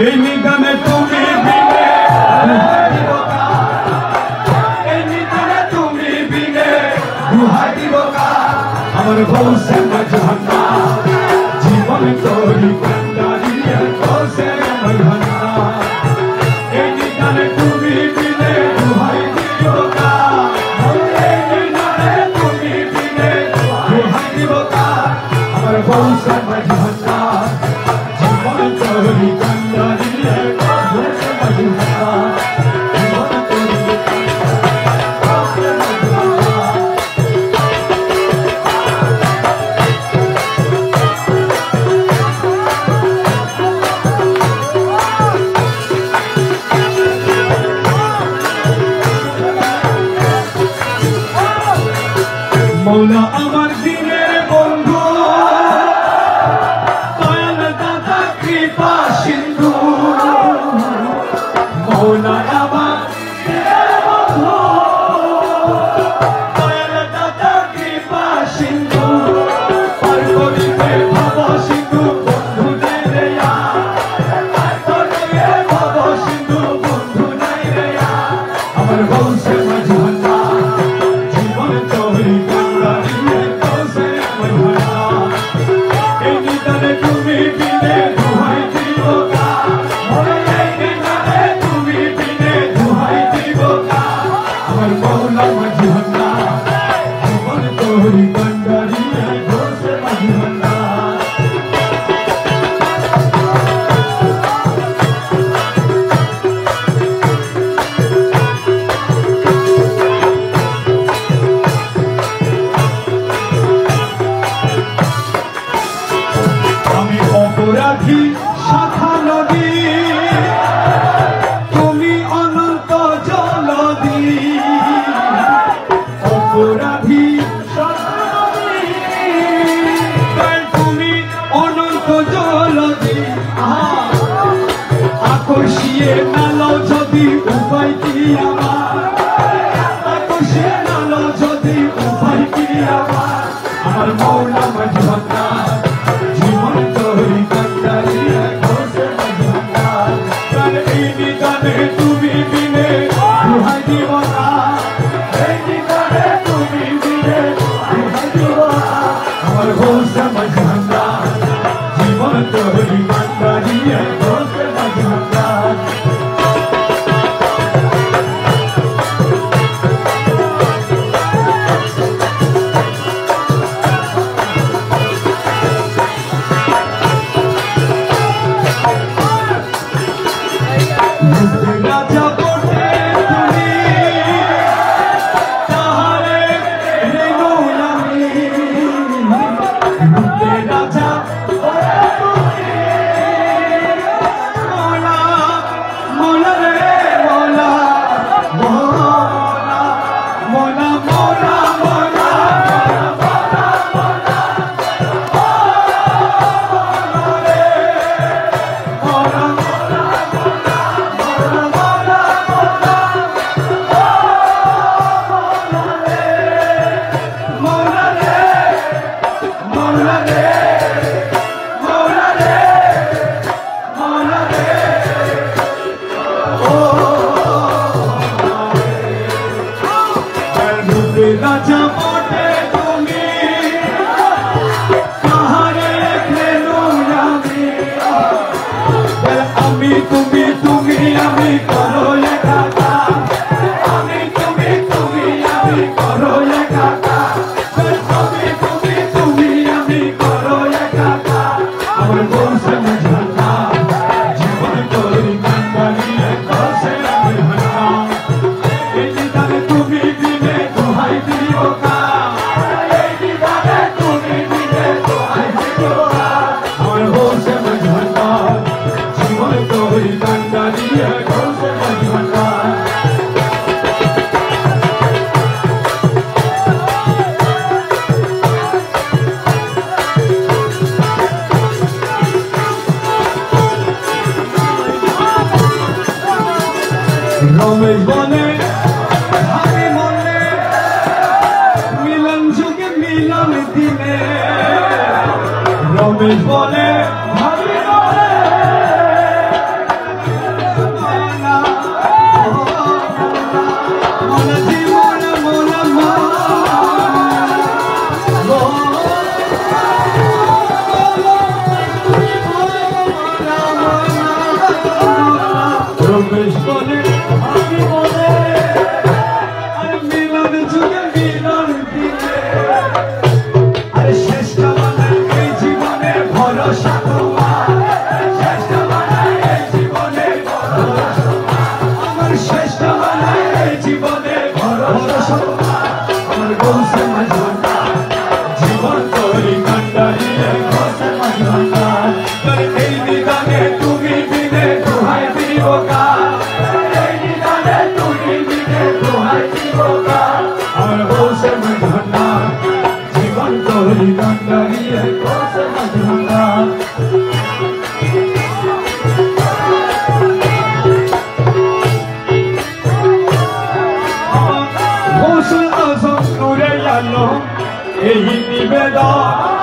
এই নিদানে তুমি বিনে এই নিদানে তুমি বিনে দুহাই দিব আমার বলছে মজহানা জীবন তোরি কান্দারিয়ে বলছে মজহানা এই নিদানে তুমি বিনে দুহাই দিব এই নিদানে তুমি বিনে দুহাই দিব আমার বলছে মজহানা জীবন তোরি কান্দারিয়ে বলছে মজহানা জীবন তোরি মৌলা আমার দিনের বন্ধু দয়াল দাতা কৃপা সিন্ধু মৌলা আমার দিনের বন্ধু দয়াল দাতা কৃপা সিন্ধু পার করিতে ভব সিন্ধু বন্ধু নাই রে পার করিতে ভব সিন্ধু বন্ধু নাই রে আমার বংশে মজহানা জীবন তোরি তুমি বিনে দুহাই দিব তুমি বিনে দুহাই দিব আমার মৌলা মজহানা জীবন তোরি কান্দারিয়ে বলছে মজহানা আমি অপরাধী শাখা নদী তুমি অনন্ত জলদি অপরাধী শাখা নদী তুমি অনন্ত জলদি আকর্ষিয়ে নালো যদি উপায় কি আমার আকর্ষিয়ে নালো যদি উপায় কি আমার মৌলা মজহানা জীবন তোরি কান্দারিয়ে বলছে মজহানা এই নিদানে তুমি বিনে দুহাই দিব এই নিদানে তুমি বিনে দুহাই দিব আমার বলছে মজহানা জীবন তোরি কান্দারিয়ে বলছে মজহানা রাজা বটে তুমি তাহারে রেগো আমি রাজা মোলা মোলা রে মোলা মোলা মোলা মোলা মোলা রাজা বটে তুমি তাহারে খেলো আমি তুমি তুমি আমি করো একাকা আমি তুমি তুমি আমি করো একাকা আমি তুমি তুমি আমি করো একাকা আমার বংশে মজহানা জীবন তোরি কান্দারিয়ে বলছে মজহানা এই নিদানে তুমি বিনে দুহাই দিব এই নিদানে তুমি বিনে দুহাই দিব আমার বলছে মজহানা জীবন তোরি কান্দারিয়ে বলছে মজহানা রমেশ বলে ভাবি মনে মিলন যুগে মিলন দিনে রমেশ বলে ভাবি মনে ভরসা তোমার শ্রেষ্ঠ বানায় এই জীবনে ভরসা আমার শ্রেষ্ঠ বানায় এই জীবনে ভরসা আমার গৌসে মজুনা জীবন তোরি কান্ডারি গৌসে মজুনা তোর এই নিদানে তুমি বিনে দোহাই দিব কার এই নিদানে তুমি বিনে দোহাই দিব কার আমার গৌসে মজুনা জীবন তোরি কান্ডারি গৌসে মজুনা গৌসে আজম নূরে আলো এই নিবেদন